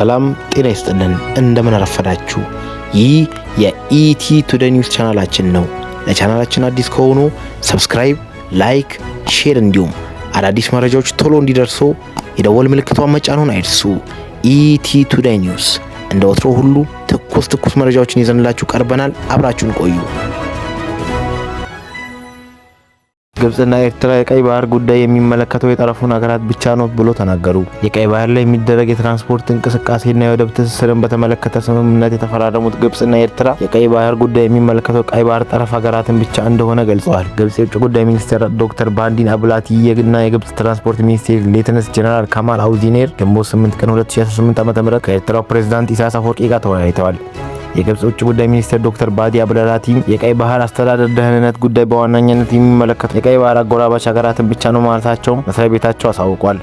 ሰላም ጤና ይስጥልን። እንደምን አረፈዳችሁ። ይህ የኢቲ ቱዴይ ኒውስ ቻናላችን ነው። ለቻናላችን አዲስ ከሆኑ ሰብስክራይብ፣ ላይክ፣ ሼር እንዲሁም አዳዲስ መረጃዎች ቶሎ እንዲደርሱ የደወል ምልክቷን መጫኑን አይርሱ። ኢቲ ቱዴይ ኒውስ እንደ ወትሮ ሁሉ ትኩስ መረጃዎችን ይዘንላችሁ ቀርበናል። አብራችሁን ቆዩ። ግብጽና ኤርትራ የቀይ ባህር ጉዳይ የሚመለከተው የጠረፉን ሀገራት ብቻ ነው ብሎ ተናገሩ። የቀይ ባህር ላይ የሚደረግ የትራንስፖርት እንቅስቃሴና የወደብ ትስስርን በተመለከተ ስምምነት የተፈራረሙት ግብጽና ኤርትራ የቀይ ባህር ጉዳይ የሚመለከተው ቀይ ባህር ጠረፍ ሀገራትን ብቻ እንደሆነ ገልጸዋል። ግብጽ የውጭ ጉዳይ ሚኒስትር ዶክተር ባንዲን አብላቲና የግብጽ ትራንስፖርት ሚኒስትር ሌተናንት ጀነራል ካማል አውዚኔር ግንቦት 8 ቀን 2018 ዓ.ም ከኤርትራው ፕሬዝዳንት ኢሳያስ አፈወርቂ ጋር ተወያይተዋል። የግብጽ ውጭ ጉዳይ ሚኒስትር ዶክተር ባዲ አብደላቲ የቀይ ባህር አስተዳደር ደህንነት ጉዳይ በዋናነት የሚመለከት የቀይ ባህር አጎራባች ሀገራትን ብቻ ነው ማለታቸው መስሪያ ቤታቸው አሳውቋል።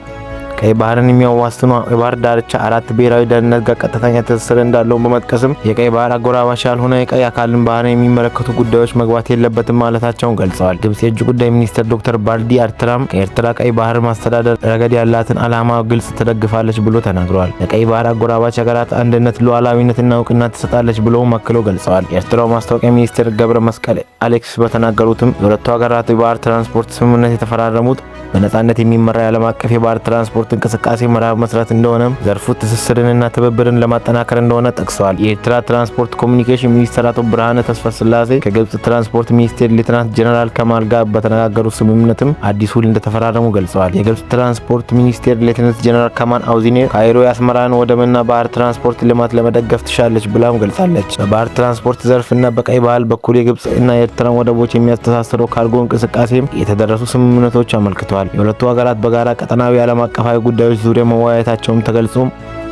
ቀይ ባህርን የሚያዋስኑ የባህር ዳርቻ አራት ብሔራዊ ደህንነት ጋር ቀጥተኛ ትስስር እንዳለው በመጥቀስም የቀይ ባህር አጎራባች ያልሆነ የቀይ አካልን ባህርን የሚመለከቱ ጉዳዮች መግባት የለበትም ማለታቸውን ገልጸዋል። ግብጽ የውጭ ጉዳይ ሚኒስትር ዶክተር ባዲ አርትራም ከኤርትራ ቀይ ባህር ማስተዳደር ረገድ ያላትን ዓላማ ግልጽ ትደግፋለች ብሎ ተናግረዋል። ለቀይ ባህር አጎራባች ሀገራት አንድነት ሉዓላዊነትና እውቅና ትሰጣለች ብለው አክለው ገልጸዋል። የኤርትራው ማስታወቂያ ሚኒስትር ገብረ መስቀል አሌክስ በተናገሩትም የሁለቱ ሀገራት የባህር ትራንስፖርት ስምምነት የተፈራረሙት በነጻነት የሚመራ የዓለም አቀፍ የባህር ትራንስፖርት እንቅስቃሴ መርህ መሰረት እንደሆነ ዘርፉ ትስስርንና ትብብርን ለማጠናከር እንደሆነ ጠቅሰዋል። የኤርትራ ትራንስፖርት ኮሚኒኬሽን ሚኒስትር አቶ ብርሃነ ተስፋስላሴ ከግብጽ ትራንስፖርት ሚኒስቴር ሌተናንት ጀነራል ከማል ጋር በተነጋገሩ ስምምነትም አዲስ ውል እንደተፈራረሙ ገልጸዋል። የግብጽ ትራንስፖርት ሚኒስቴር ሌተናንት ጀነራል ከማል አውዚኔር ካይሮ የአስመራን ወደብና ባህር ትራንስፖርት ልማት ለመደገፍ ትሻለች ብላም ገልጻለች። በባህር ትራንስፖርት ዘርፍና በቀይ ባህር በኩል የግብጽና የኤርትራን ወደቦች የሚያስተሳስረው ካርጎ እንቅስቃሴም የተደረሱ ስምምነቶች አመልክተዋል። የሁለቱ ሀገራት በጋራ ቀጠናዊ ዓለም አቀፋዊ ጉዳዮች ዙሪያ መወያየታቸውም ተገልጾ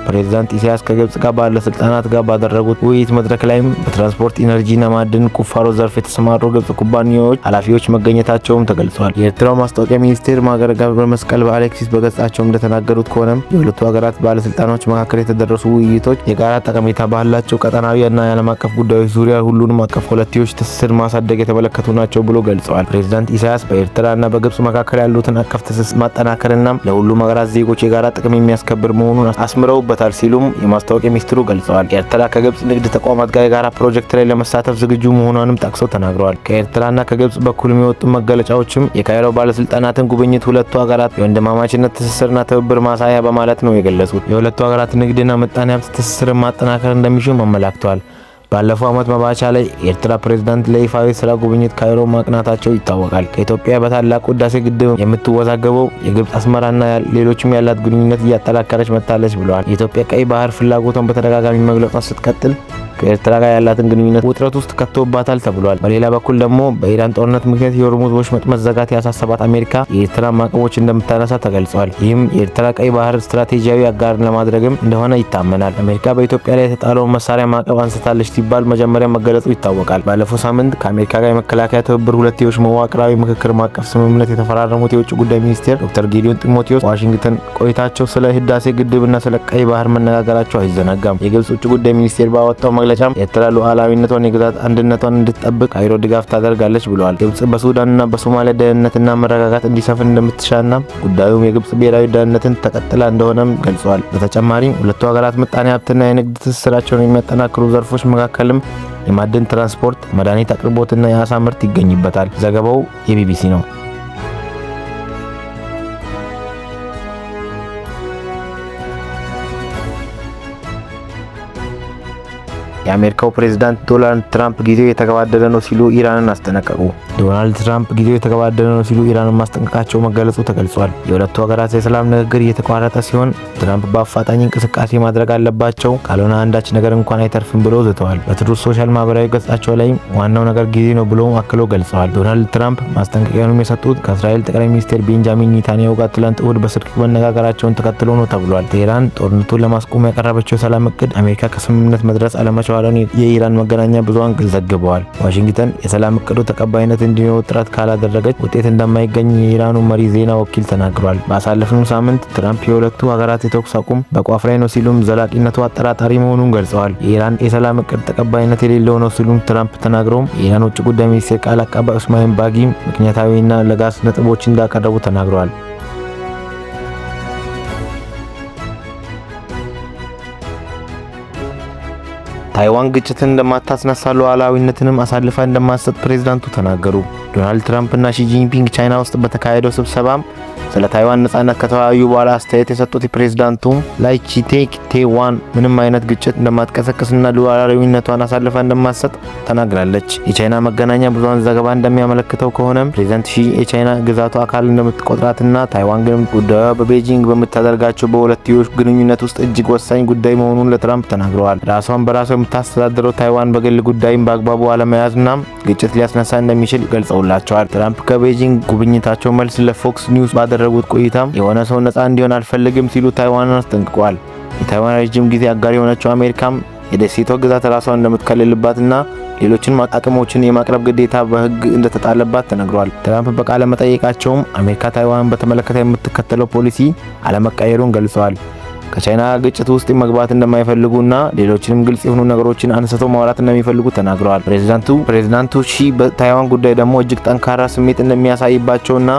ፕሬዝዳንት ኢሳያስ ከግብጽ ጋር ባለስልጣናት ጋር ባደረጉት ውይይት መድረክ ላይም በትራንስፖርት ኢነርጂና ማዕድን ቁፋሮ ዘርፍ የተሰማሩ ግብጽ ኩባንያዎች ኃላፊዎች መገኘታቸውም ተገልጿል። የኤርትራው ማስታወቂያ ሚኒስቴር ማገር ገብረ መስቀል በአሌክሲስ በገጻቸው እንደተናገሩት ከሆነም የሁለቱ ሀገራት ባለስልጣኖች መካከል የተደረሱ ውይይቶች የጋራ ጠቀሜታ ባላቸው ቀጠናዊና የዓለም አቀፍ ጉዳዮች ዙሪያ ሁሉንም አቀፍ ሁለትዮሽ ትስስር ማሳደግ የተመለከቱ ናቸው ብሎ ገልጸዋል። ፕሬዝዳንት ኢሳያስ በኤርትራና በግብጽ መካከል ያሉትን አቀፍ ትስስር ማጠናከርና ለሁሉም ሀገራት ዜጎች የጋራ ጥቅም የሚያስከብር መሆኑን አስምረው ታል ሲሉም የማስታወቂያ ሚኒስትሩ ገልጸዋል። ኤርትራ ከግብጽ ንግድ ተቋማት ጋር የጋራ ፕሮጀክት ላይ ለመሳተፍ ዝግጁ መሆኗንም ጠቅሰው ተናግረዋል። ከኤርትራና ከግብጽ በኩል የሚወጡ መገለጫዎችም የካይሮ ባለስልጣናትን ጉብኝት ሁለቱ ሀገራት የወንድማማችነት ትስስርና ትብብር ማሳያ በማለት ነው የገለጹት። የሁለቱ ሀገራት ንግድና ምጣኔ ሀብት ትስስርን ማጠናከር እንደሚሹም አመላክተዋል። ባለፈው ዓመት መባቻ ላይ የኤርትራ ፕሬዝዳንት ለይፋዊ ስራ ጉብኝት ካይሮ ማቅናታቸው ይታወቃል። ከኢትዮጵያ በታላቁ ህዳሴ ግድብ የምትወዛገበው የግብጽ አስመራና ሌሎችም ያላት ግንኙነት እያጠናከረች መጥታለች ብለዋል። የኢትዮጵያ ቀይ ባህር ፍላጎቷን በተደጋጋሚ መግለጿን ስትቀጥል ከኤርትራ ጋር ያላትን ግንኙነት ውጥረት ውስጥ ከቶባታል ተብሏል። በሌላ በኩል ደግሞ በኢራን ጦርነት ምክንያት የሆርሙዝ ወሽመጥ መዘጋት ያሳሰባት አሜሪካ የኤርትራ ማዕቀቦች እንደምታነሳ ተገልጿል። ይህም የኤርትራ ቀይ ባህር ስትራቴጂያዊ አጋር ለማድረግም እንደሆነ ይታመናል። አሜሪካ በኢትዮጵያ ላይ የተጣለውን መሳሪያ ማዕቀብ አንስታለች ሲባል መጀመሪያ መገለጹ ይታወቃል። ባለፈው ሳምንት ከአሜሪካ ጋር የመከላከያ ትብብር ሁለትዮሽ መዋቅራዊ ምክክር ማዕቀፍ ስምምነት የተፈራረሙት የውጭ ጉዳይ ሚኒስቴር ዶክተር ጌዲዮን ጢሞቴዎስ ዋሽንግተን ቆይታቸው ስለ ህዳሴ ግድብና ስለ ቀይ ባህር መነጋገራቸው አይዘነጋም። የግብጽ ውጭ ጉዳይ ሚኒስቴር ባወጣው መግለጫም ኤርትራ ሉዓላዊነቷን የግዛት አንድነቷን እንድትጠብቅ ካይሮ ድጋፍ ታደርጋለች ብለዋል። ግብጽ በሱዳንና በሶማሊያ ደህንነትና መረጋጋት እንዲሰፍን እንደምትሻና ጉዳዩም የግብጽ ብሔራዊ ደህንነትን ተቀጥላ እንደሆነም ገልጸዋል። በተጨማሪም ሁለቱ ሀገራት ምጣኔ ሀብትና የንግድ ትስስራቸውን የሚያጠናክሩ ዘርፎች መካከልም የማዕድን ትራንስፖርት፣ መድኃኒት አቅርቦትና የአሳ ምርት ይገኝበታል። ዘገባው የቢቢሲ ነው። የአሜሪካው ፕሬዝዳንት ዶናልድ ትራምፕ ጊዜው የተገባደደ ነው ሲሉ ኢራንን አስጠነቀቁ። ዶናልድ ትራምፕ ጊዜው የተገባደደ ነው ሲሉ ኢራንን ማስጠንቀቃቸው መገለጹ ተገልጿል። የሁለቱ ሀገራት የሰላም ንግግር እየተቋረጠ ሲሆን ትራምፕ በአፋጣኝ እንቅስቃሴ ማድረግ አለባቸው፣ ካልሆነ አንዳች ነገር እንኳን አይተርፍም ብለው ዝተዋል። በትሩዝ ሶሻል ማህበራዊ ገጻቸው ላይ ዋናው ነገር ጊዜ ነው ብለው አክለው ገልጸዋል። ዶናልድ ትራምፕ ማስጠንቀቂያውን የሰጡት ከእስራኤል ጠቅላይ ሚኒስትር ቤንጃሚን ኔታንያሁ ጋር ትላንት እሁድ በስልክ መነጋገራቸውን ተከትሎ ነው ተብሏል። ቴህራን ጦርነቱን ለማስቆም ያቀረበችው የሰላም እቅድ አሜሪካ ከስምምነት መድረስ አለመቻሏን የኢራን መገናኛ ብዙሃን ዘግበዋል። ዋሽንግተን የሰላም እቅዱ ተቀባይነት እንዲኖር ጥረት ካላደረገች ውጤት እንደማይገኝ የኢራኑ መሪ ዜና ወኪል ተናግሯል። ባሳለፍነው ሳምንት ትራምፕ የሁለቱ ሀገራት የተኩስ አቁም በቋፍ ላይ ነው ሲሉም ዘላቂነቱ አጠራጣሪ መሆኑን ገልጸዋል። የኢራን የሰላም እቅድ ተቀባይነት የሌለው ነው ሲሉም ትራምፕ ተናግረው የኢራን ውጭ ጉዳይ ሚኒስቴር ቃል አቀባይ ኡስማን ባጊ ምክንያታዊና ለጋስ ነጥቦች እንዳቀረቡ ተናግረዋል። ታይዋን ግጭትን እንደማታስነሳ ሉዓላዊነትንም አሳልፋ እንደማትሰጥ ፕሬዝዳንቱ ተናገሩ። ዶናልድ ትራምፕ እና ሺ ጂንፒንግ ቻይና ውስጥ በተካሄደው ስብሰባም ስለ ታይዋን ነጻነት ከተወያዩ በኋላ አስተያየት የሰጡት ፕሬዝዳንቱ ላይ ቺቴክ ታይዋን ምንም አይነት ግጭት እንደማትቀሰቅስና ሉዓላዊነቷን አሳልፋ እንደማትሰጥ ተናግራለች። የቻይና መገናኛ ብዙሃን ዘገባ እንደሚያመለክተው ከሆነም ፕሬዝዳንት ሺ የቻይና ግዛቷ አካል እንደምትቆጥራትና ታይዋን ግን ጉዳዩ በቤጂንግ በምታደርጋቸው በሁለትዮሽ ግንኙነት ውስጥ እጅግ ወሳኝ ጉዳይ መሆኑን ለትራምፕ ተናግረዋል። ራሷን በራሷ የምታስተዳድረው ታይዋን በግል ጉዳይም በአግባቡ አለመያዝና ግጭት ሊያስነሳ እንደሚችል ገልጸውላቸዋል። ትራምፕ ከቤጂንግ ጉብኝታቸው መልስ ለፎክስ ኒውስ ባደረጉት ቆይታም የሆነ ሰው ነጻ እንዲሆን አልፈልግም ሲሉ ታይዋንን አስጠንቅቀዋል። የታይዋን ረጅም ጊዜ አጋር የሆነችው አሜሪካም የደሴቷ ግዛት ራሷን እንደምትከልልባትና ሌሎችን አቅሞችን የማቅረብ ግዴታ በሕግ እንደተጣለባት ተነግሯል። ትራምፕ በቃለ መጠይቃቸውም አሜሪካ ታይዋንን በተመለከተ የምትከተለው ፖሊሲ አለመቀየሩን ገልጸዋል። ከቻይና ግጭት ውስጥ መግባት እንደማይፈልጉና ሌሎችንም ግልጽ የሆኑ ነገሮችን አንስተው ማውራት እንደሚፈልጉ ተናግረዋል። ፕሬዝዳንቱ ሺ በታይዋን ጉዳይ ደግሞ እጅግ ጠንካራ ስሜት እንደሚያሳይባቸውና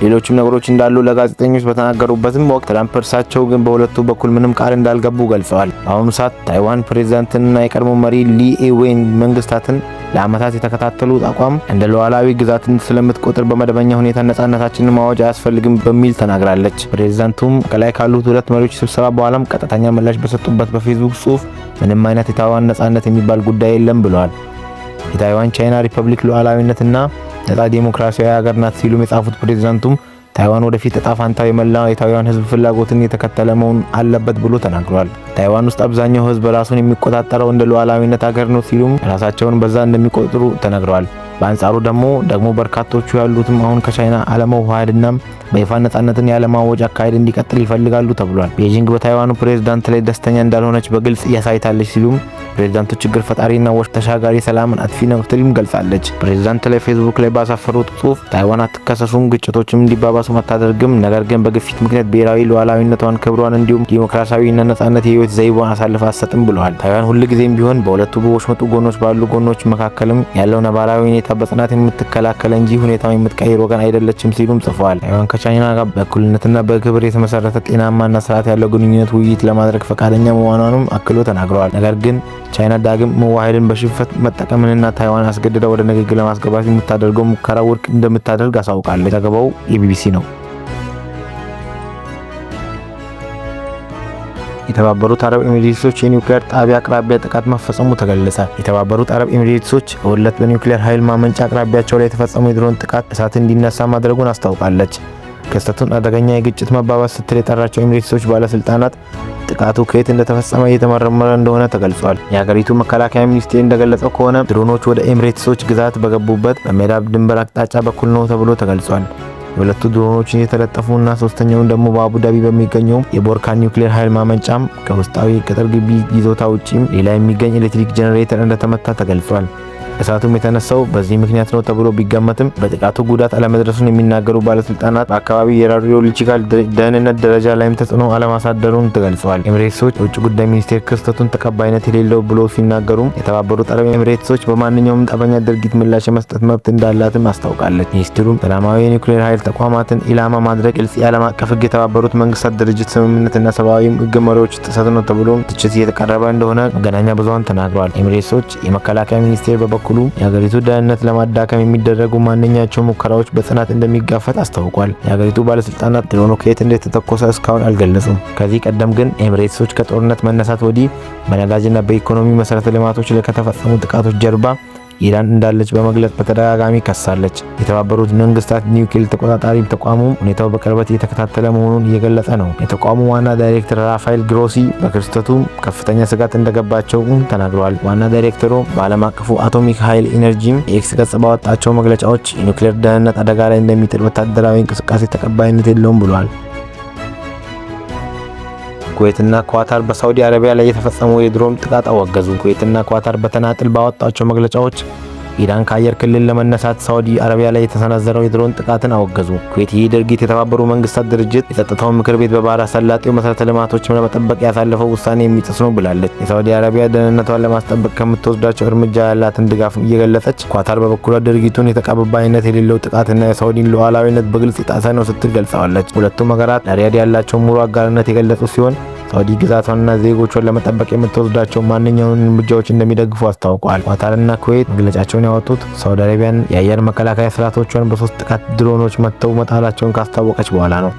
ሌሎችም ነገሮች እንዳሉ ለጋዜጠኞች በተናገሩበትም ወቅት ትራምፕ እርሳቸው ግን በሁለቱ በኩል ምንም ቃል እንዳልገቡ ገልጸዋል። በአሁኑ ሰዓት ታይዋን ፕሬዝዳንትና የቀድሞ መሪ ሊ ኤዌን መንግስታትን ለዓመታት የተከታተሉት አቋም እንደ ሉዓላዊ ግዛትን ስለምትቆጥር በመደበኛ ሁኔታ ነጻነታችንን ማወጅ አያስፈልግም በሚል ተናግራለች። ፕሬዝዳንቱም ከላይ ካሉት ሁለት መሪዎች ስብሰባ በኋላም ቀጥተኛ ምላሽ በሰጡበት በፌስቡክ ጽሑፍ ምንም አይነት የታይዋን ነጻነት የሚባል ጉዳይ የለም ብለዋል። የታይዋን ቻይና ሪፐብሊክ ሉዓላዊነትና ነጻ ዲሞክራሲያዊ ሀገር ናት ሲሉም የጻፉት ፕሬዝዳንቱም ታይዋን ወደፊት እጣ ፋንታው የመላው የታይዋን ሕዝብ ፍላጎትን የተከተለ መሆን አለበት ብሎ ተናግሯል። ታይዋን ውስጥ አብዛኛው ሕዝብ ራሱን የሚቆጣጠረው እንደ ሉዓላዊነት ሀገር ነው ሲሉም ራሳቸውን በዛ እንደሚቆጥሩ ተናግረዋል። በአንጻሩ ደግሞ በርካቶቹ ያሉትም አሁን ከቻይና አለመዋሃድና በይፋ ነጻነትን ያለማወጅ አካሄድ እንዲቀጥል ይፈልጋሉ ተብሏል። ቤጂንግ በታይዋኑ ፕሬዝዳንት ላይ ደስተኛ እንዳልሆነች በግልጽ ያሳይታለች ሲሉም ፕሬዝዳንቱ ችግር ፈጣሪና ወሽ ተሻጋሪ ሰላምን አጥፊ ነው ስትልም ገልጻለች። ፕሬዝዳንት ላይ ፌስቡክ ላይ ባሳፈሩት ጽሑፍ ታይዋን አትከሰሱም፣ ግጭቶችም እንዲባባሱ አታደርግም፣ ነገር ግን በግፊት ምክንያት ብሔራዊ ሉዓላዊነቷን፣ ክብሯን እንዲሁም ዲሞክራሲያዊና ነጻነት የህይወት ዘይቤዋን አሳልፋ አትሰጥም ብለዋል። ታይዋን ሁልጊዜም ቢሆን በሁለቱ በወሽመጡ ጎኖች ባሉ ጎኖች መካከልም ያለው ነባራዊ ሁኔታ በጽናት የምትከላከል እንጂ ሁኔታውን የምትቀይር ወገን አይደለችም ሲሉም ጽፈዋል። ታይዋን ከቻይና ጋር በእኩልነትና በክብር የተመሰረተ ጤናማና ስርዓት ያለው ግንኙነት ውይይት ለማድረግ ፈቃደኛ መሆኗንም አክሎ ተናግረዋል። ነገር ግን ቻይና ዳግም መዋሃድን በሽንፈት መጠቀምንና ታይዋን አስገድዳ ወደ ንግግር ለማስገባት የምታደርገው ሙከራ ውድቅ እንደምታደርግ አሳውቃለች። ዘገባው የቢቢሲ ነው። የተባበሩት አረብ ኤሚሬቶች የኒውክሌር ጣቢያ አቅራቢያ ጥቃት መፈጸሙ ተገለጸ። የተባበሩት አረብ ኤሚሬቶች በሁለት በኒውክሌር ኃይል ማመንጫ አቅራቢያቸው ላይ የተፈጸመው የድሮን ጥቃት እሳት እንዲነሳ ማድረጉን አስታውቃለች። ክስተቱን አደገኛ የግጭት መባባስ ስትል የጠራቸው ኤሚሬቶች ባለስልጣናት ጥቃቱ ከየት እንደተፈጸመ እየተመረመረ እንደሆነ ተገልጿል። የሀገሪቱ መከላከያ ሚኒስቴር እንደገለጸው ከሆነ ድሮኖች ወደ ኤሚሬቶች ግዛት በገቡበት በምዕራብ ድንበር አቅጣጫ በኩል ነው ተብሎ ተገልጿል። የሁለቱ ድሮኖች የተለጠፉና ሶስተኛውን ደግሞ በአቡዳቢ በሚገኘው የቦርካን ኒውክሌር ኃይል ማመንጫም ከውስጣዊ ቅጥር ግቢ ይዞታ ውጪም ሌላ የሚገኝ ኤሌክትሪክ ጄኔሬተር እንደተመታ ተገልጿል። እሳቱም የተነሳው በዚህ ምክንያት ነው ተብሎ ቢገመትም በጥቃቱ ጉዳት አለመድረሱን የሚናገሩ ባለስልጣናት በአካባቢው የራዲዮሎጂካል ደህንነት ደረጃ ላይም ተጽዕኖ አለማሳደሩን ተገልጿል። ኤሚሬቶች የውጭ ጉዳይ ሚኒስቴር ክስተቱን ተቀባይነት የሌለው ብሎ ሲናገሩም የተባበሩት አረብ ኤሚሬቶች በማንኛውም ጠበኛ ድርጊት ምላሽ የመስጠት መብት እንዳላትም አስታውቃለች። ሚኒስትሩም ሰላማዊ የኒውክሌር ኃይል ተቋማትን ኢላማ ማድረግ ግልጽ የዓለም አቀፍ ሕግ፣ የተባበሩት መንግስታት ድርጅት ስምምነትና ሰብአዊ ሕግ መሪዎች ጥሰት ነው ተብሎ ትችት እየተቀረበ እንደሆነ መገናኛ ብዙሃን ተናግረዋል። ኤሚሬቶች የመከላከያ ሚኒስቴር በኩሉ የሀገሪቱ ደህንነት ለማዳከም የሚደረጉ ማንኛቸው ሙከራዎች በጽናት እንደሚጋፈጥ አስታውቋል። የሀገሪቱ ባለስልጣናት ድሮኑ ከየት እንደተተኮሰ እስካሁን አልገለጹም። ከዚህ ቀደም ግን ኤሚሬቶች ከጦርነት መነሳት ወዲህ በነዳጅና በኢኮኖሚ መሰረተ ልማቶች ላይ ከተፈጸሙ ጥቃቶች ጀርባ ኢራን እንዳለች በመግለጽ በተደጋጋሚ ከሳለች። የተባበሩት መንግስታት ኒውክሌር ተቆጣጣሪ ተቋሙ ሁኔታው በቅርበት እየተከታተለ መሆኑን እየገለጸ ነው። የተቋሙ ዋና ዳይሬክተር ራፋኤል ግሮሲ በክስተቱ ከፍተኛ ስጋት እንደገባቸው ተናግረዋል። ዋና ዳይሬክተሩ በዓለም አቀፉ አቶሚክ ኃይል ኢነርጂም የኤክስ ገጽ ባወጣቸው መግለጫዎች የኒውክሌር ደህንነት አደጋ ላይ እንደሚጥል ወታደራዊ እንቅስቃሴ ተቀባይነት የለውም ብሏል። ኩዌትና ኳታር በሳውዲ አረቢያ ላይ የተፈጸመው የድሮን ጥቃት አወገዙ። ኩዌትና ኳታር በተናጥል ባወጣቸው መግለጫዎች ኢራን ከአየር ክልል ለመነሳት ሳውዲ አረቢያ ላይ የተሰነዘረው የድሮን ጥቃትን አወገዙ። ኩዌት ይህ ድርጊት የተባበሩት መንግስታት ድርጅት የጸጥታው ምክር ቤት በባህረ ሰላጤው መሰረተ ልማቶችን ለመጠበቅ ያሳለፈው ውሳኔ የሚጥስ ነው ብላለች። የሳውዲ አረቢያ ደህንነቷን ለማስጠበቅ ከምትወስዳቸው እርምጃ ያላትን ድጋፍ እየገለጸች፣ ኳታር በበኩሏ ድርጊቱን የተቀባይነት የሌለው ጥቃትና የሳውዲን ሉዓላዊነት በግልጽ የጣሰ ነው ስትል ገልጸዋለች። ሁለቱም ሀገራት ለሪያድ ያላቸው ሙሉ አጋርነት የገለጹ ሲሆን ሳውዲ ግዛቷንና ዜጎቿን ለመጠበቅ የምትወስዳቸው ማንኛውንም እርምጃዎች እንደሚደግፉ አስታውቀዋል። ኳታርና ኩዌት መግለጫቸውን ያወጡት ሳውዲ አረቢያን የአየር መከላከያ ስርዓቶቿን በ3 ጥቃት ድሮኖች መተው መጣላቸውን ካስታወቀች በኋላ ነው።